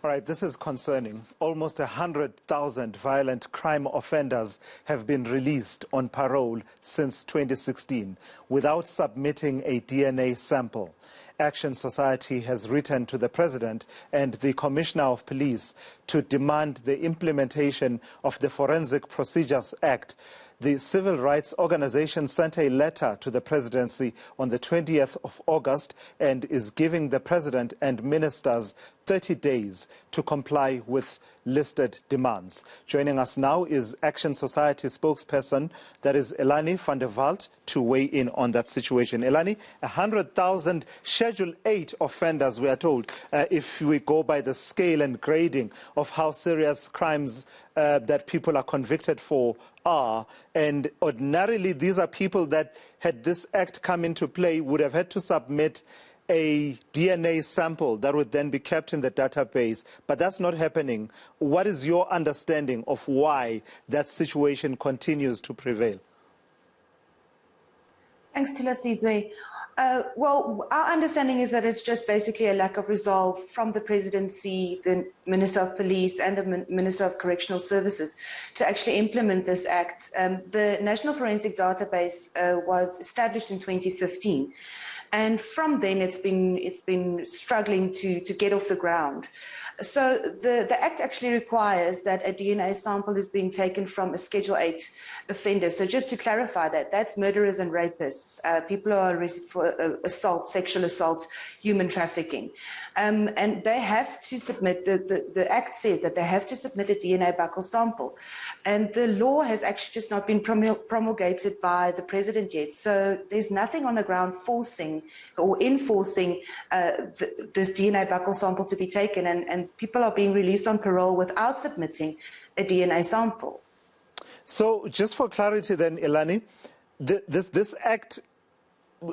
All right, this is concerning. Almost 100,000 violent crime offenders have been released on parole since 2016 without submitting a DNA sample. Action Society has written to the President and the Commissioner of Police to demand the implementation of the Forensic Procedures Act. The civil rights organization sent a letter to the Presidency on the 20th of August and is giving the President and ministers 30 days to comply with listed demands. Joining us now is Action Society spokesperson, that is Lanie van der Walt, to weigh in on that situation. Lanie, 100,000 Schedule 8 offenders, we are told, if we go by the scale and grading of how serious crimes that people are convicted for are. And ordinarily, these are people that, had this act come into play, would have had to submit a DNA sample that would then be kept in the database. But that's not happening. What is your understanding of why that situation continues to prevail? Thanks, Sizwe. Well, our understanding is that it's just basically a lack of resolve from the Presidency, the Minister of Police and the Minister of Correctional Services to actually implement this act. The National Forensic Database was established in 2015. And from then, it's been struggling to get off the ground. So the Act actually requires that a DNA sample is being taken from a Schedule 8 offender. So just to clarify that, that's murderers and rapists, people who are arrested for assault, sexual assault, human trafficking. And they have to submit, the Act says that they have to submit a DNA buccal sample. And the law has actually just not been promulgated by the President yet. So there's nothing on the ground forcing or enforcing this DNA buccal sample to be taken, and people are being released on parole without submitting a DNA sample. So just for clarity then, Lanie, this act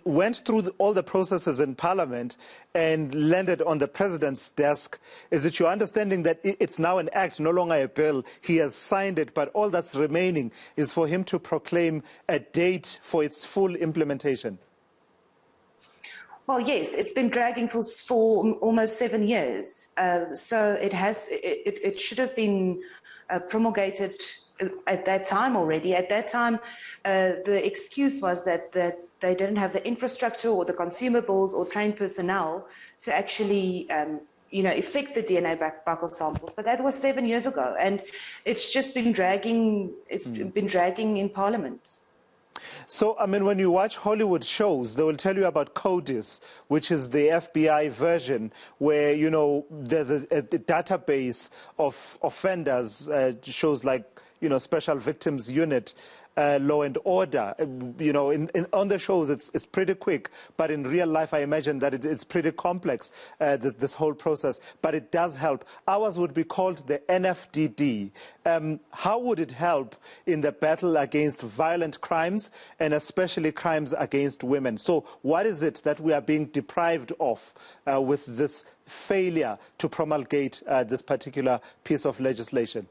went through all the processes in Parliament and landed on the President's desk. Is it your understanding that it's now an act, no longer a bill? He has signed it, but all that's remaining is for him to proclaim a date for its full implementation? Well, yes, it's been dragging for almost 7 years. So it should have been promulgated at that time already. At that time, the excuse was that they didn't have the infrastructure or the consumables or trained personnel to actually effect the DNA buccal samples. But that was 7 years ago, and it's just been dragging. It's been dragging in Parliament. So, I mean, when you watch Hollywood shows, they will tell you about CODIS, which is the FBI version, where, there's a database of offenders, shows like, Special Victims Unit, Law and Order. On the shows, it's pretty quick, but in real life, I imagine that it's pretty complex, this whole process. But it does help. Ours would be called the NFDD. How would it help in the battle against violent crimes, and especially crimes against women? So what is it that we are being deprived of with this failure to promulgate this particular piece of legislation?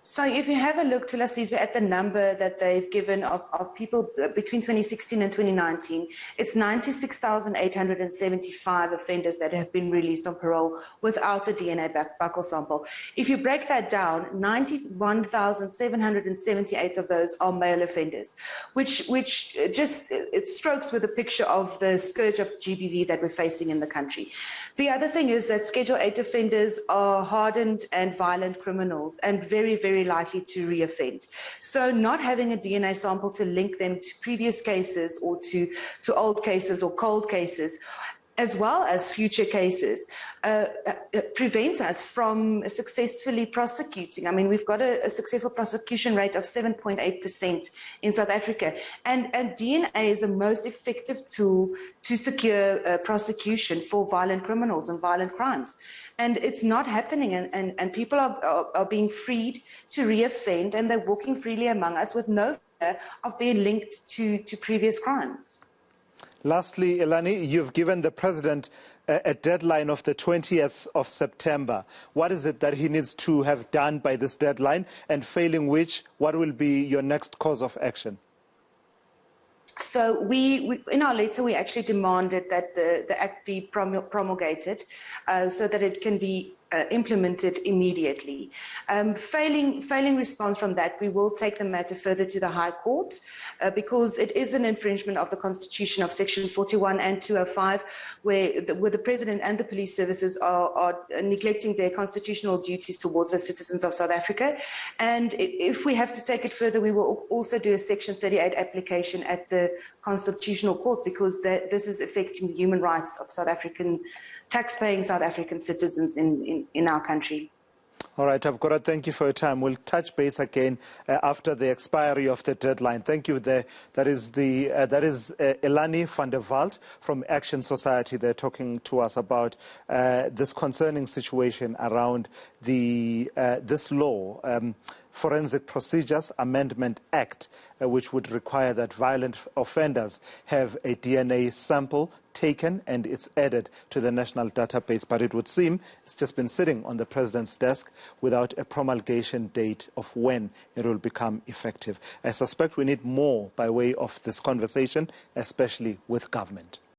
So if you have a look, Sizwe, at the number that they've given of people between 2016 and 2019, it's 96,875 offenders that have been released on parole without a DNA buccal sample. If you break that down, 91,778 of those are male offenders, which just it strokes with a picture of the scourge of GBV that we're facing in the country. The other thing is that Schedule 8 offenders are hardened and violent criminals and very, very likely to reoffend. So not having a DNA sample to link them to previous cases or to old cases or cold cases, as well as future cases, prevents us from successfully prosecuting. I mean, we've got a successful prosecution rate of 7.8% in South Africa. And DNA is the most effective tool to secure prosecution for violent criminals and violent crimes. And it's not happening, and people are being freed to reoffend, and they're walking freely among us with no fear of being linked to previous crimes. Lastly, Lanie, you've given the President a deadline of the 20th of September. What is it that he needs to have done by this deadline, and failing which, what will be your next course of action? So we in our letter, we actually demanded that the Act be promulgated so that it can be implemented immediately. Failing response from that, we will take the matter further to the High Court because it is an infringement of the Constitution of Section 41 and 205, where the President and the police services are neglecting their constitutional duties towards the citizens of South Africa. And if we have to take it further, we will also do a Section 38 application at the Constitutional Court because this is affecting the human rights of tax-paying South African citizens in our country. All right, I've got to thank you for your time. We'll touch base again after the expiry of the deadline. Thank you. That is Lanie van der Walt from Action Society. They're talking to us about this concerning situation around this law, Forensic Procedures Amendment Act, which would require that violent offenders have a DNA sample taken and it's added to the national database. But it would seem it's just been sitting on the president's desk without a promulgation date of when it will become effective. I suspect we need more by way of this conversation, especially with government.